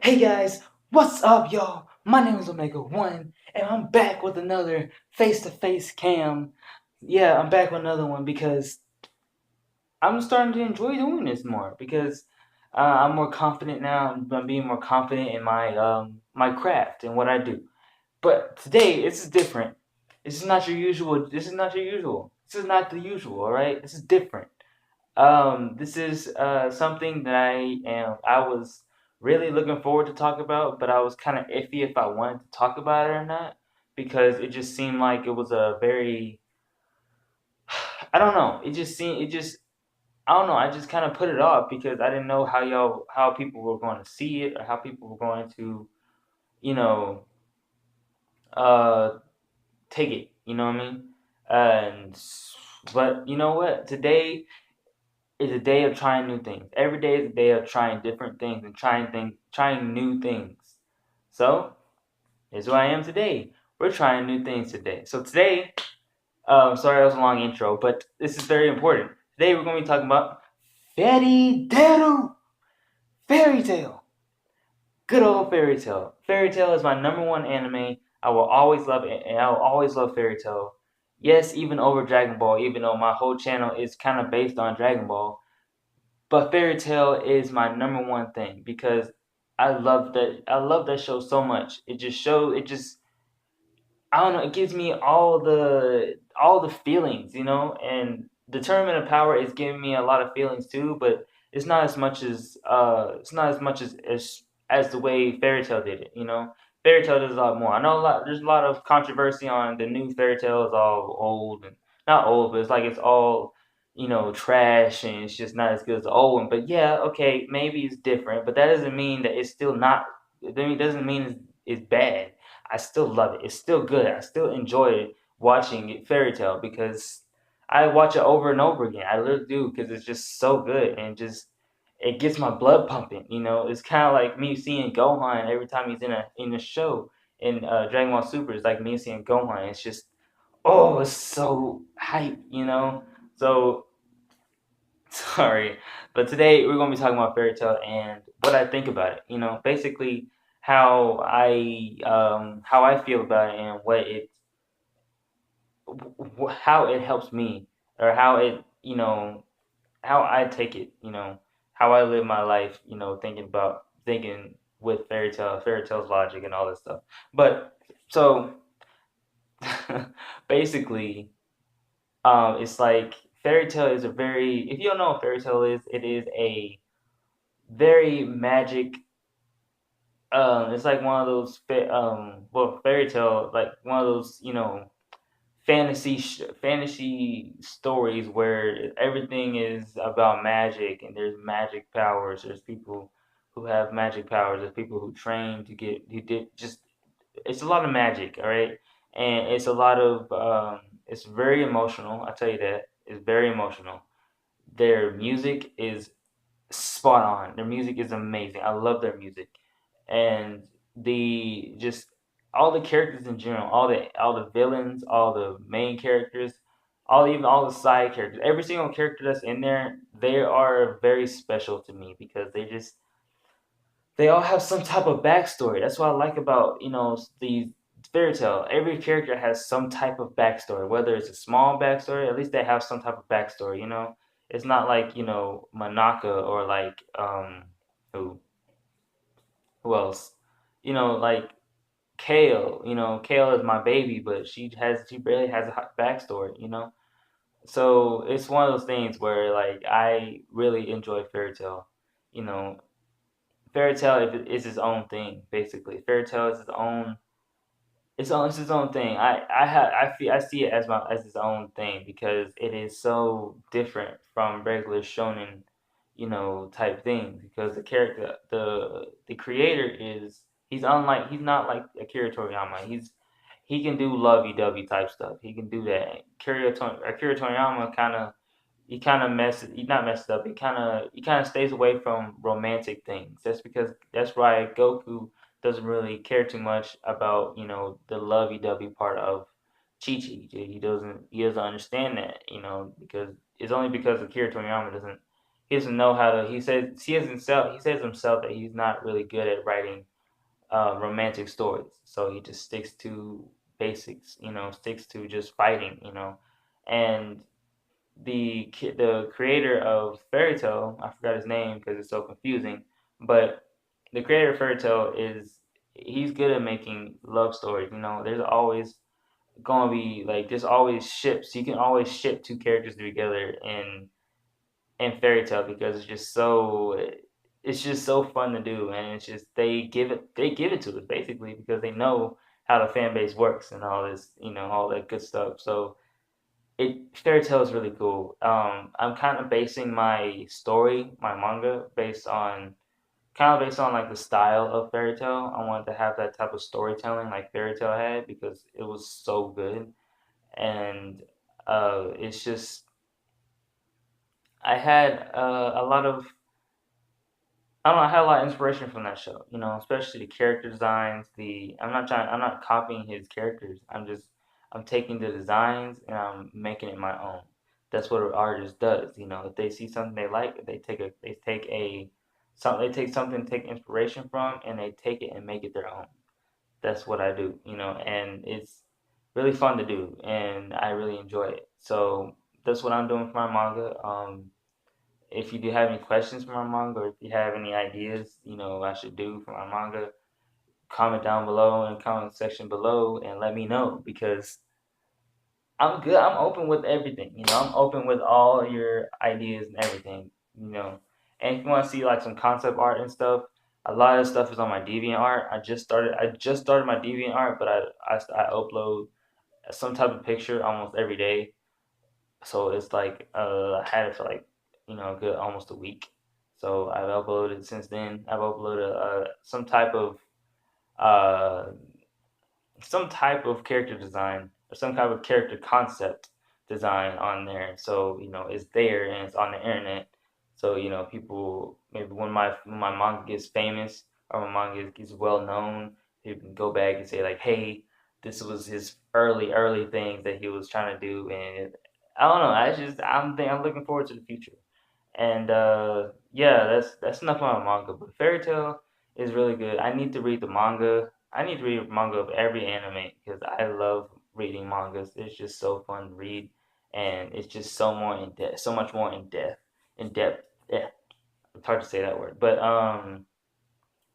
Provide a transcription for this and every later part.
Hey guys, what's up, y'all? My name is Omega One, and I'm back with another face-to-face cam. Yeah, I'm back with another one because I'm starting to enjoy doing this more because I'm more confident now. I'm being more confident in my craft and what I do. But today, this is different. This is not your usual. This is not your usual. This is not the usual. All right, this is different. This is something that I was really looking forward to talk about, but I was kind of iffy if I wanted to talk about it or not because it just seemed like it was a very I don't know. I don't know. I just kind of put it off because I didn't know how people were going to see it or how people were going to you know uh take it. You know what I mean? And but you know what? Today is a day of trying new things. Every day is a day of trying different things and trying new things. So here's who I am today. We're trying new things today. So today, sorry that was a long intro, but this is very important. Today we're going to be talking about fairy tale. Fairy tale. Good old fairy tale. Fairy tale is my number one anime. I will always love it, and I will always love fairy tale. Yes, even over Dragon Ball, even though my whole channel is kind of based on Dragon Ball. But Fairy Tail is my number one thing because I love that show so much. It just I don't know, it gives me all the feelings, you know, and the Tournament of Power is giving me a lot of feelings too, but it's not as much as the way Fairy Tail did it, you know. Fairy Tail does a lot more. I know there's a lot of controversy on the new Fairy Tail is all old and not old, but it's like it's all trash and it's just not as good as the old one. But yeah, okay, maybe it's different, but that doesn't mean that it's still not. It doesn't mean it's bad. I still love it. It's still good. I still enjoy watching it, Fairy Tale because I watch it over and over again. I literally do because it's just so good and just it gets my blood pumping. You know, it's kind of like me seeing Gohan every time he's in a show in Dragon Ball Super. It's like me seeing Gohan. It's just it's so hype. You know, so sorry, but today we're going to be talking about Fairy Tale and what I think about it. You know, basically how I feel about it and how it helps me or how it how I take it. You know, how I live my life. You know, thinking with fairy tales logic and all this stuff. But so basically, it's like fairy tale is a very if you don't know what fairy tale is, it is a very magic. It's like one of those fairy tale, like one of those fantasy stories where everything is about magic and there's magic powers. There's people who have magic powers. There's people who train to get who did just. It's a lot of magic, all right, and it's a lot of it's very emotional. I tell you that it's very emotional. Their music is spot on. Their music is amazing. I love their music, and the just all the characters in general, all the villains, all the main characters, even all the side characters, every single character that's in there, they are very special to me because they all have some type of backstory. That's what I like about these fairy tale. Every character has some type of backstory, whether it's a small backstory. At least they have some type of backstory. You know, it's not like Manaka or like who who else? Like Kale. Kale is my baby, but she barely has a backstory. So it's one of those things where like I really enjoy fairy tale. You know, fairy tale is its own thing basically. Fairy tale is its own. It's its own thing. I see it as its own thing because it is so different from regular shonen, type things. Because the creator he's not like Akira Toriyama. He can do lovey dovey type stuff. He can do that. Akira Toriyama he kind of messes he not messed up he kind of stays away from romantic things. That's because that's why Goku doesn't really care too much about the lovey-dovey part of Chi-Chi. He doesn't understand that, because it's only because Akira Toriyama doesn't he doesn't know how to. He says himself that he's not really good at writing romantic stories. So he just sticks to basics, sticks to just fighting, and the creator of Fairy Tale, I forgot his name because it's so confusing, but the creator of Fairy Tale he's good at making love stories. There's always gonna be like there's always ships. You can always ship two characters together in Fairy Tale because it's just so fun to do, and it's just they give it to us basically because they know how the fan base works and all this, all that good stuff. So Fairy Tail is really cool. I'm kind of basing my manga, based on like the style of Fairy Tail. I wanted to have that type of storytelling like Fairy Tail had because it was so good, and it's just I had a lot of I don't know. I had a lot of inspiration from that show. Especially the character designs. I'm not copying his characters. I'm taking the designs and I'm making it my own. That's what an artist does. If they see something they like, they take something to take inspiration from, and they take it and make it their own. That's what I do. And it's really fun to do, and I really enjoy it. So that's what I'm doing for my manga. If you do have any questions for my manga, or if you have any ideas, I should do for my manga, comment down below in the comment section below and let me know because I'm good. I'm open with everything. I'm open with all your ideas and everything. You know, and if you want to see like some concept art and stuff, a lot of stuff is on my DeviantArt. I just started my DeviantArt, but I upload some type of picture almost every day. So it's like I had it for like a good almost a week. So I've uploaded since then. I've uploaded uh, some type of character design or some type of character concept design on there. So it's there and it's on the internet. So people maybe when my manga gets famous or my manga gets well known, people can go back and say like, hey, this was his early things that he was trying to do, and I don't know. I'm looking forward to the future. And yeah, that's enough on manga. But Fairy Tail is really good. I need to read the manga. I need to read manga of every anime because I love reading mangas. It's just so fun to read, and it's just so more in depth, so much more in depth. In depth, yeah, it's hard to say that word. But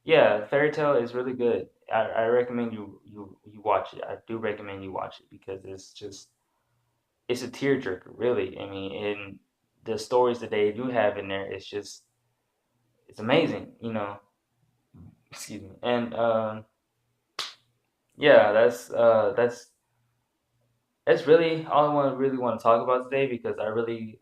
yeah, Fairy Tail is really good. I recommend you watch it. I do recommend you watch it because it's a tearjerker, really. I mean, and the stories that they do have in there, it's amazing, Excuse me. And yeah, that's really all really want to talk about today because I really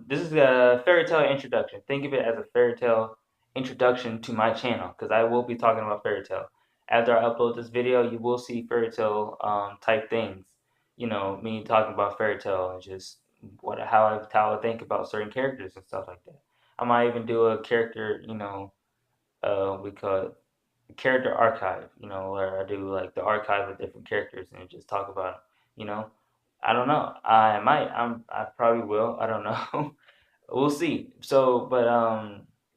this is a fairy tale introduction. Think of it as a fairy tale introduction to my channel because I will be talking about fairy tale. After I upload this video, you will see fairy tale type things. Me talking about fairy tale and just how I think about certain characters and stuff like that. I might even do a character, we call it character archive, where I do like the archive of different characters and just talk about them, you know. I don't know. I probably will. I don't know. We'll see. So, but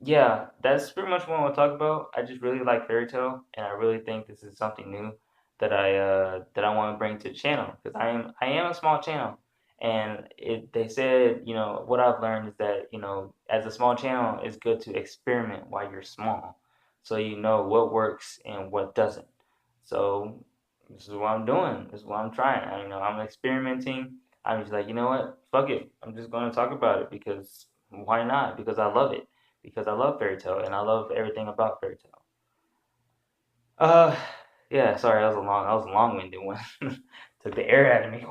yeah, that's pretty much what I want to talk about. I just really like fairy tale, and I really think this is something new that I want to bring to the channel because I am a small channel, and they said what I've learned is that as a small channel, it's good to experiment while you're small, so you know what works and what doesn't. So this is what I'm doing. This is what I'm trying. I'm experimenting. I'm just like, you know what? Fuck it. I'm just going to talk about it because why not? Because I love it. Because I love fairy tale and I love everything about fairy tale. Uh, yeah. Sorry, that was a long-winded one. Took the air out of me.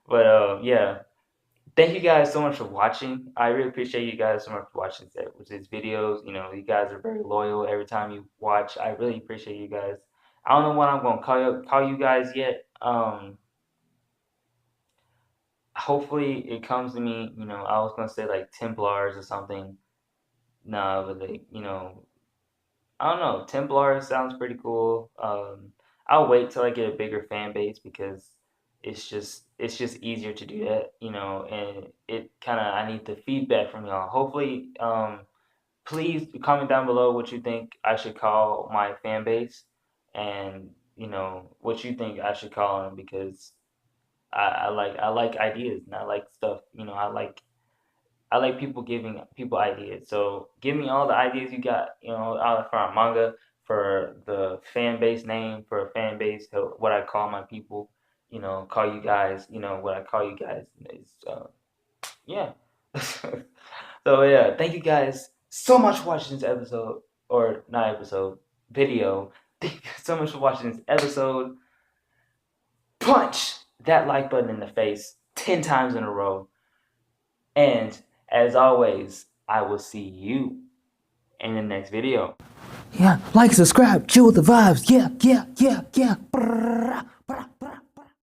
But yeah. Thank you guys so much for watching. I really appreciate you guys so much for watching these videos. You guys are very loyal every time you watch. I really appreciate you guys. I don't know what I'm gonna call you guys yet. Hopefully it comes to me. I was gonna say like Templars or something. No, but like I don't know. Templars sounds pretty cool. I'll wait till I get a bigger fan base because it's just easier to do that, and it kind of I need the feedback from y'all. Hopefully, please comment down below what you think I should call my fan base, and what you think I should call them, because I like ideas, and I like stuff. I like people giving people ideas. So give me all the ideas you got, for our manga, for the fan base name, for a fan base, what I call my people, call you guys, what I call you guys is, yeah. So yeah, thank you guys so much for watching this episode, or not episode, video. Thank you so much for watching this episode. Punch that like button in the face 10 times in a row. And as always, I will see you in the next video. Yeah, like, subscribe, chill with the vibes. Yeah. Brrr.